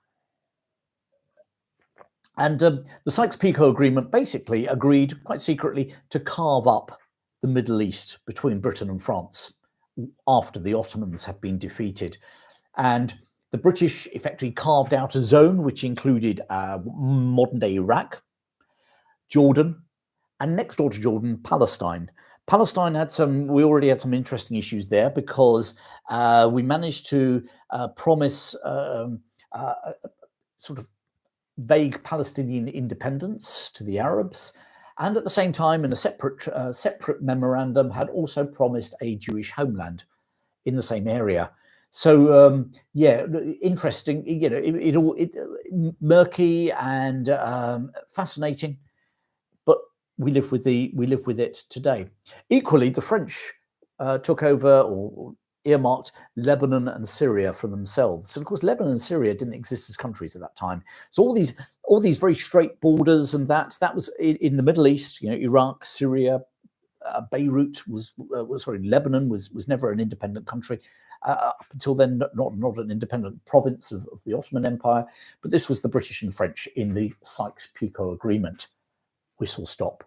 And the Sykes-Picot Agreement basically agreed quite secretly to carve up the Middle East between Britain and France after the Ottomans had been defeated. And the British effectively carved out a zone which included modern-day Iraq, Jordan, and next door to Jordan, Palestine. Palestine we already had some interesting issues there because we managed to promise sort of vague Palestinian independence to the Arabs, and at the same time, in a separate memorandum, had also promised a Jewish homeland in the same area. So yeah, interesting. You know, murky and fascinating, but we live with it today. Equally, the French took over or earmarked Lebanon and Syria for themselves. And of course, Lebanon and Syria didn't exist as countries at that time. So all these very straight borders, and that was in the Middle East. You know, Iraq, Syria, Beirut Lebanon was never an independent country. Up until then, not an independent province of the Ottoman Empire, but this was the British and French in the Sykes-Picot Agreement. Whistle stop.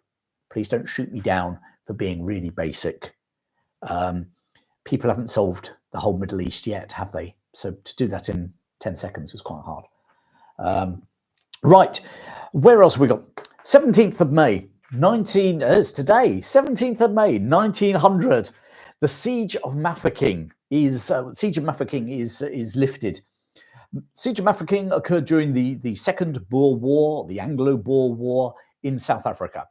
Please don't shoot me down for being really basic. People haven't solved the whole Middle East yet, have they? So to do that in 10 seconds was quite hard. Right, where else have we got? 17th of May, 17th of May, 1900. The Siege of Mafeking is lifted. Siege of Mafeking occurred during the Second Boer War, the Anglo-Boer War in South Africa.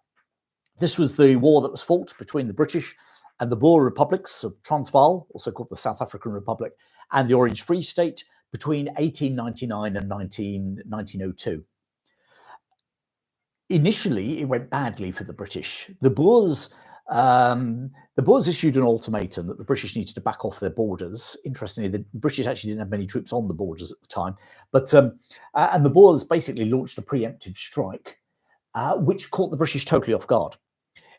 This was the war that was fought between the British and the Boer republics of Transvaal, also called the South African Republic, and the Orange Free State between 1899 and 1902. Initially, it went badly for the British. The Boers issued an ultimatum that the British needed to back off their borders. Interestingly, the British actually didn't have many troops on the borders at the time, but and the Boers basically launched a preemptive strike. which caught the British totally off guard.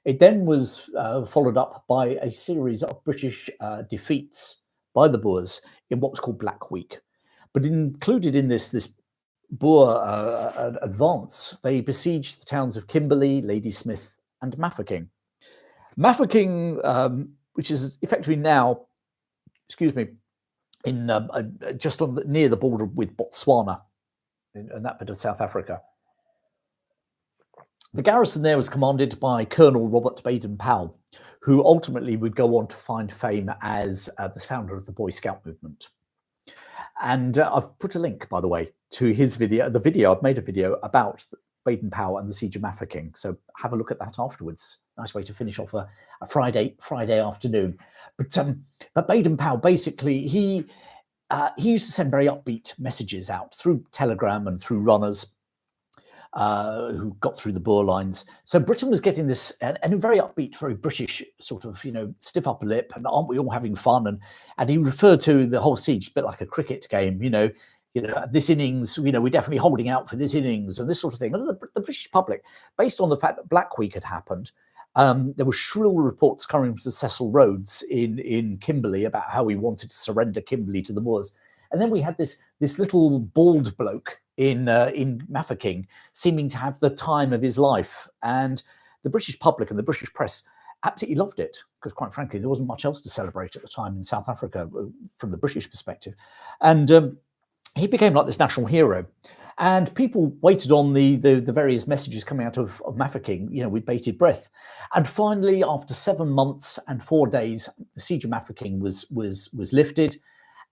It then was followed up by a series of British defeats by the Boers in what was called Black Week. But included in this Boer advance, they besieged the towns of Kimberley, Ladysmith, and Mafeking. Mafeking, which is effectively now, in just near the border with Botswana, in that bit of South Africa. The garrison there was commanded by Colonel Robert Baden-Powell, who ultimately would go on to find fame as the founder of the Boy Scout movement. And I've put a link, by the way, to his video. I've made a video about Baden-Powell and the Siege of Mafeking. So have a look at that afterwards. Nice way to finish off a Friday afternoon. But Baden-Powell, basically, he used to send very upbeat messages out through telegram and through runners who got through the Boer lines. So Britain was getting this, and a very upbeat, very British sort of, stiff upper lip, and aren't we all having fun? And he referred to the whole siege a bit like a cricket game, this innings, we're definitely holding out for this innings and this sort of thing. And the British public, based on the fact that Black Week had happened, there were shrill reports coming from Cecil Rhodes in Kimberley about how he wanted to surrender Kimberley to the Boers. And then we had this little bald bloke in Mafeking seeming to have the time of his life. And the British public and the British press absolutely loved it, because quite frankly, there wasn't much else to celebrate at the time in South Africa from the British perspective. And he became like this national hero. And people waited on the various messages coming out of Mafeking, with bated breath. And finally, after 7 months and 4 days, the Siege of Mafeking was lifted,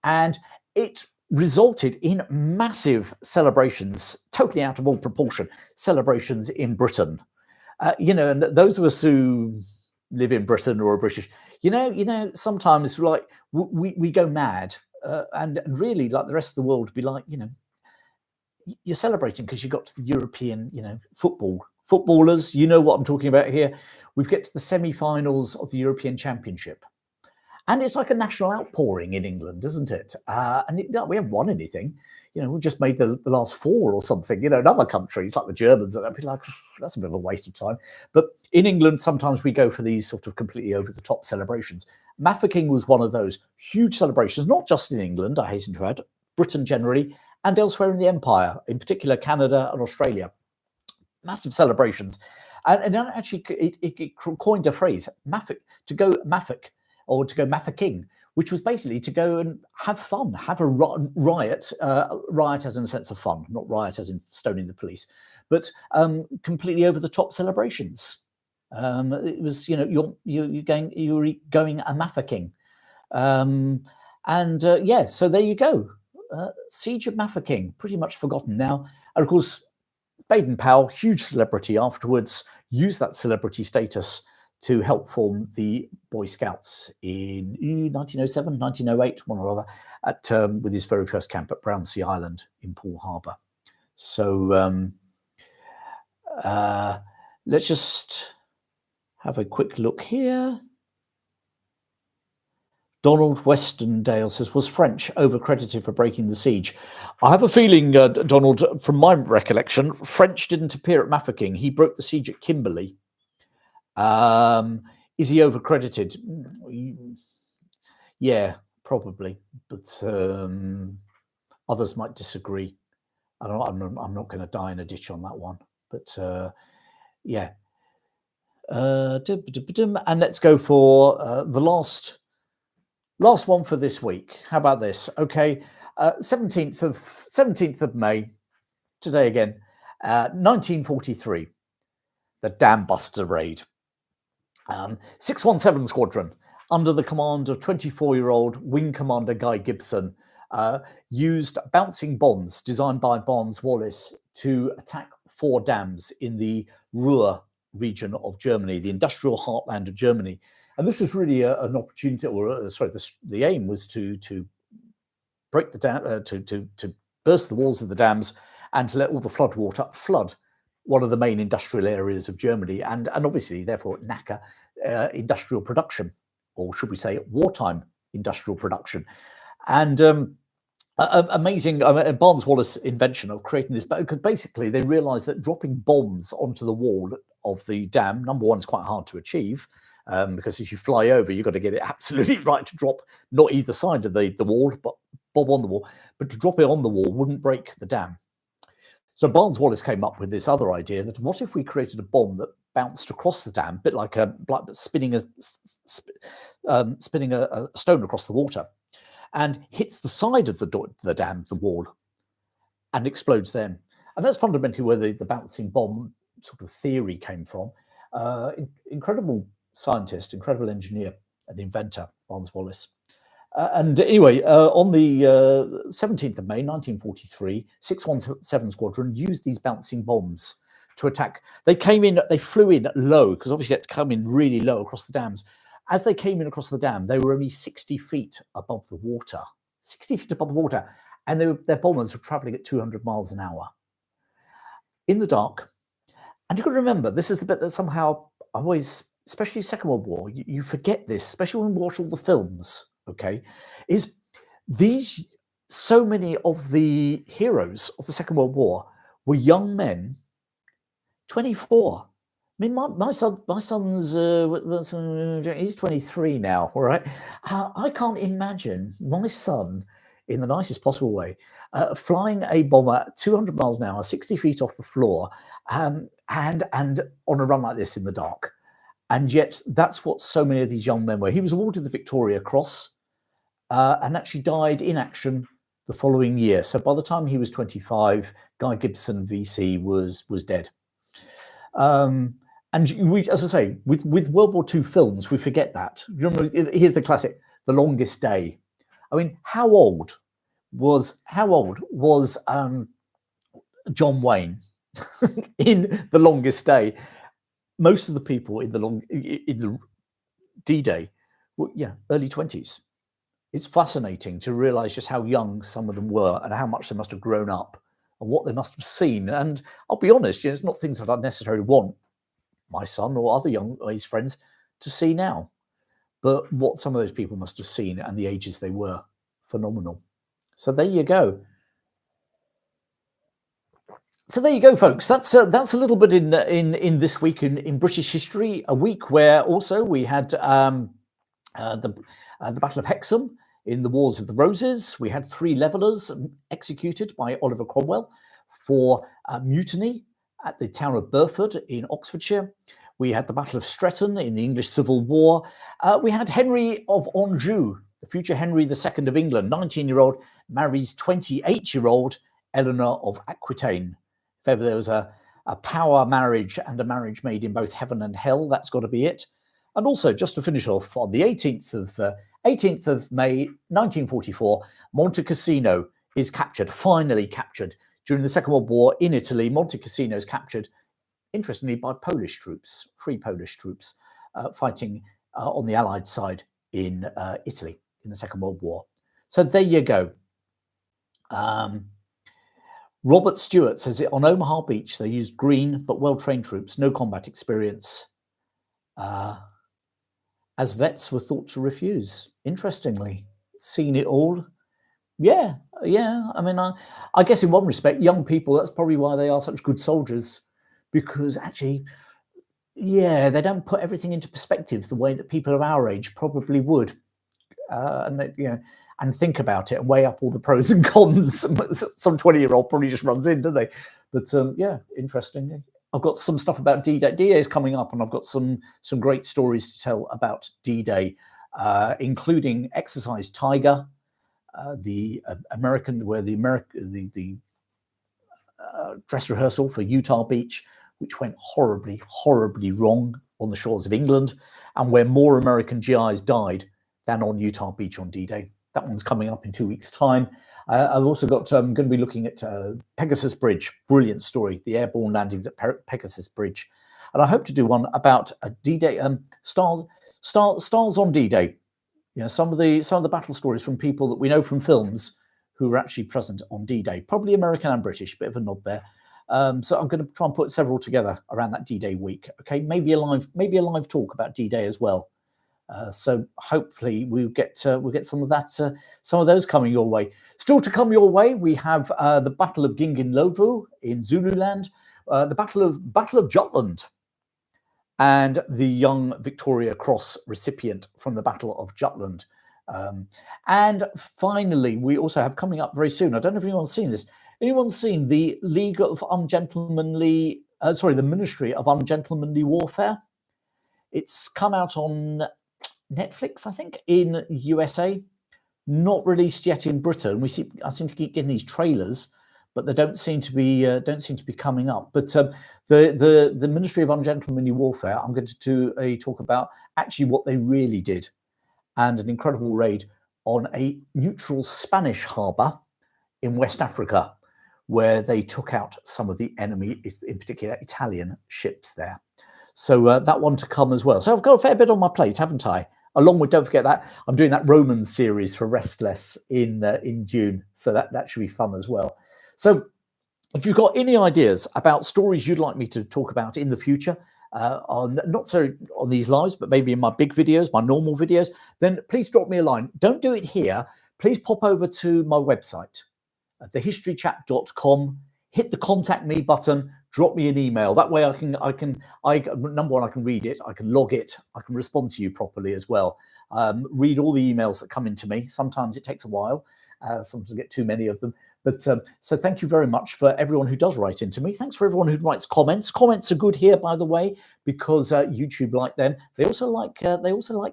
and it resulted in massive celebrations, totally out of all proportion, celebrations in Britain. And those of us who live in Britain or are British, sometimes like we go mad, and really, like the rest of the world, be like, you're celebrating because you got to the European, footballers. You know what I'm talking about here. We've get to the semi-finals of the European Championship. And it's like a national outpouring in England, isn't it? We haven't won anything. We've just made the last 4 or something. In other countries, like the Germans, and they'd be like, that's a bit of a waste of time. But in England, sometimes we go for these sort of completely over-the-top celebrations. Mafeking was one of those huge celebrations, not just in England, I hasten to add, Britain generally, and elsewhere in the Empire, in particular Canada and Australia. Massive celebrations. And actually, it coined a phrase, to go Mafeking, which was basically to go and have fun, have a riot as in a sense of fun, not riot as in stoning the police, but completely over the top celebrations. It was, you're going a Mafeking, so there you go. Siege of Mafeking, pretty much forgotten now. And of course, Baden-Powell, huge celebrity afterwards, used that celebrity status to help form the Boy Scouts in 1907, 1908, one or other, with his very first camp at Brownsea Island in Poole Harbour. So let's just have a quick look here. Donald Westendale says, was French overcredited for breaking the siege? I have a feeling, Donald, from my recollection, French didn't appear at Mafeking. He broke the siege at Kimberley. Is he overcredited? Yeah, probably, but others might disagree. I'm not going to die in a ditch on that one, but yeah. And let's go for the last one for this week. How about this? Okay, 17th of May, today again, 1943, the Dambusters raid. 617 Squadron, under the command of 24-year-old Wing Commander Guy Gibson, used bouncing bombs designed by Barnes Wallis to attack 4 dams in the Ruhr region of Germany, the industrial heartland of Germany. And this was really an opportunity, the aim was to break the dam, to burst the walls of the dams and to let all the floodwater flood one of the main industrial areas of Germany, and obviously, therefore, knacker industrial production, or should we say, wartime industrial production. And Amazing Barnes-Wallis invention of creating this, because basically they realised that dropping bombs onto the wall of the dam, number one, is quite hard to achieve, because as you fly over, you've got to get it absolutely right to drop not either side of the wall, but bomb on the wall, but to drop it on the wall wouldn't break the dam. So Barnes-Wallis came up with this other idea that what if we created a bomb that bounced across the dam, a bit like spinning a stone across the water, and hits the side of the dam, the wall, and explodes then. And that's fundamentally where the bouncing bomb sort of theory came from. Incredible scientist, incredible engineer and inventor, Barnes-Wallis. And anyway, on the 17th of May, 1943, 617 Squadron used these bouncing bombs to attack. They flew in low, because obviously they had to come in really low across the dams. As they came in across the dam, they were only 60 feet above the water. 60 feet above the water. And their bombers were traveling at 200 miles an hour. In the dark. And you've got to remember, this is the bit that somehow always, especially Second World War, you forget this, especially when we watch all the films, okay, is so many of the heroes of the Second World War were young men, 24. I mean, my son's he's 23 now, all right? I can't imagine my son, in the nicest possible way, flying a bomber at 200 miles an hour, 60 feet off the floor, and on a run like this in the dark. And yet that's what so many of these young men were. He was awarded the Victoria Cross and actually died in action the following year. So by the time he was 25, Guy Gibson, VC, was dead. And we, as I say, with World War II films, we forget that. You remember, here's the classic, The Longest Day. I mean, how old was John Wayne in The Longest Day? Most of the people in the D-Day were, early 20s. It's fascinating to realise just how young some of them were and how much they must have grown up and what they must have seen. And I'll be honest, it's not things that I necessarily want my son or other his friends to see now, but what some of those people must have seen and the ages they were. Phenomenal. So there you go. So there you go, folks. That's a little bit in this week in British history, a week where also we had the Battle of Hexham in the Wars of the Roses. We had 3 levellers executed by Oliver Cromwell for mutiny at the town of Burford in Oxfordshire. We had the Battle of Streatham in the English Civil War. We had Henry of Anjou, the future Henry II of England, 19-year-old, marries 28-year-old Eleanor of Aquitaine. If ever there was a power marriage and a marriage made in both heaven and hell, that's got to be it. And also, just to finish off, on the 18th of May, 1944, Monte Cassino is captured, finally captured. During the Second World War in Italy, Monte Cassino is captured, interestingly, by Polish troops, Free Polish troops, fighting on the Allied side in Italy in the Second World War. So there you go. Robert Stewart says it on Omaha Beach, they used green but well-trained troops, no combat experience, as vets were thought to refuse. Interestingly, seen it all. Yeah. I mean, I guess in one respect, young people, that's probably why they are such good soldiers, because actually, they don't put everything into perspective the way that people of our age probably would, and think about it and weigh up all the pros and cons. Some 20-year-old probably just runs in, don't they? But interesting. I've got some stuff about D-Day. D-Day is coming up, and I've got some great stories to tell about D-Day, including Exercise Tiger, the dress rehearsal for Utah Beach, which went horribly, horribly wrong on the shores of England, and where more American GIs died than on Utah Beach on D-Day. That one's coming up in 2 weeks' time. I've also got, I'm going to be looking at Pegasus Bridge. Brilliant story, the airborne landings at Pegasus Bridge. And I hope to do one about a D-Day, stars on D-Day. Some of the battle stories from people that we know from films who were actually present on D-Day, probably American and British, bit of a nod there. So I'm going to try and put several together around that D-Day week. Okay, maybe a live talk about D-Day as well. So hopefully we'll get some of that, some of those coming your way. Still to come your way, we have the Battle of Gingin in Zululand, the Battle of Jutland, and the Young Victoria Cross recipient from the Battle of Jutland. And finally, we also have coming up very soon. I don't know if anyone's seen this. Anyone's seen the League of Ungentlemanly? The Ministry of Ungentlemanly Warfare. It's come out on Netflix, I think, in USA. Not released yet in Britain. I seem to keep getting these trailers, but they don't seem to be coming up. But the Ministry of Ungentlemanly Warfare, I'm going to do a talk about actually what they really did, and an incredible raid on a neutral Spanish harbour in West Africa, where they took out some of the enemy, in particular Italian ships there. So that one to come as well. So I've got a fair bit on my plate, haven't I? Along with, don't forget that I'm doing that Roman series for Restless in June, so that should be fun as well. So if you've got any ideas about stories you'd like me to talk about in the future, on not so on these lives, but maybe in my big videos, my normal videos, then please drop me a line. Don't do it here. Please pop over to my website, thehistorychap.com. Hit the contact me button. Drop me an email. That way I can number one, I can read it, I can log it, I can respond to you properly as well. Read all the emails that come into me. Sometimes it takes a while. Sometimes I get too many of them. But so thank you very much for everyone who does write into me. Thanks for everyone who writes comments. Comments are good here, by the way, because YouTube like them. They also like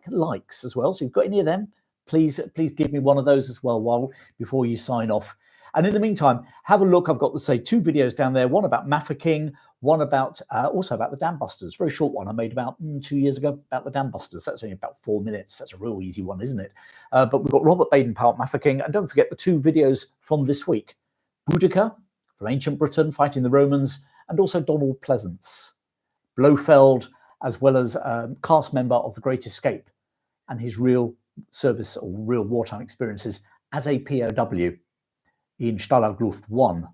likes as well. So if you've got any of them, please give me one of those as well before you sign off. And in the meantime, have a look. I've got, say, 2 videos down there. One about Mafeking, one about also about the Dambusters. Very short one I made about 2 years ago about the Dambusters. That's only about 4 minutes. That's a real easy one, isn't it? But we've got Robert Baden-Powell at Mafeking. And don't forget the 2 videos from this week. Boudica from ancient Britain fighting the Romans, and also Donald Pleasance, Blofeld, as well as cast member of The Great Escape, and his real service or real wartime experiences as a POW in Stalag-Luft 1,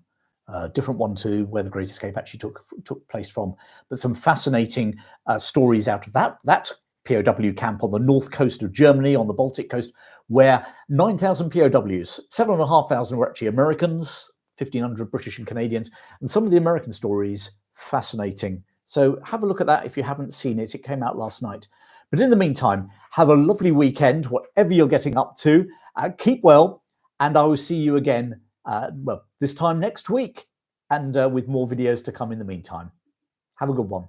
different one to where The Great Escape actually took place from. But some fascinating stories out of that POW camp on the north coast of Germany, on the Baltic coast, where 9,000 POWs, 7,500 were actually Americans, 1,500 British and Canadians, and some of the American stories, fascinating. So have a look at that if you haven't seen it. It came out last night. But in the meantime, have a lovely weekend, whatever you're getting up to. Keep well, and I will see you again, this time next week, and with more videos to come in the meantime. Have a good one.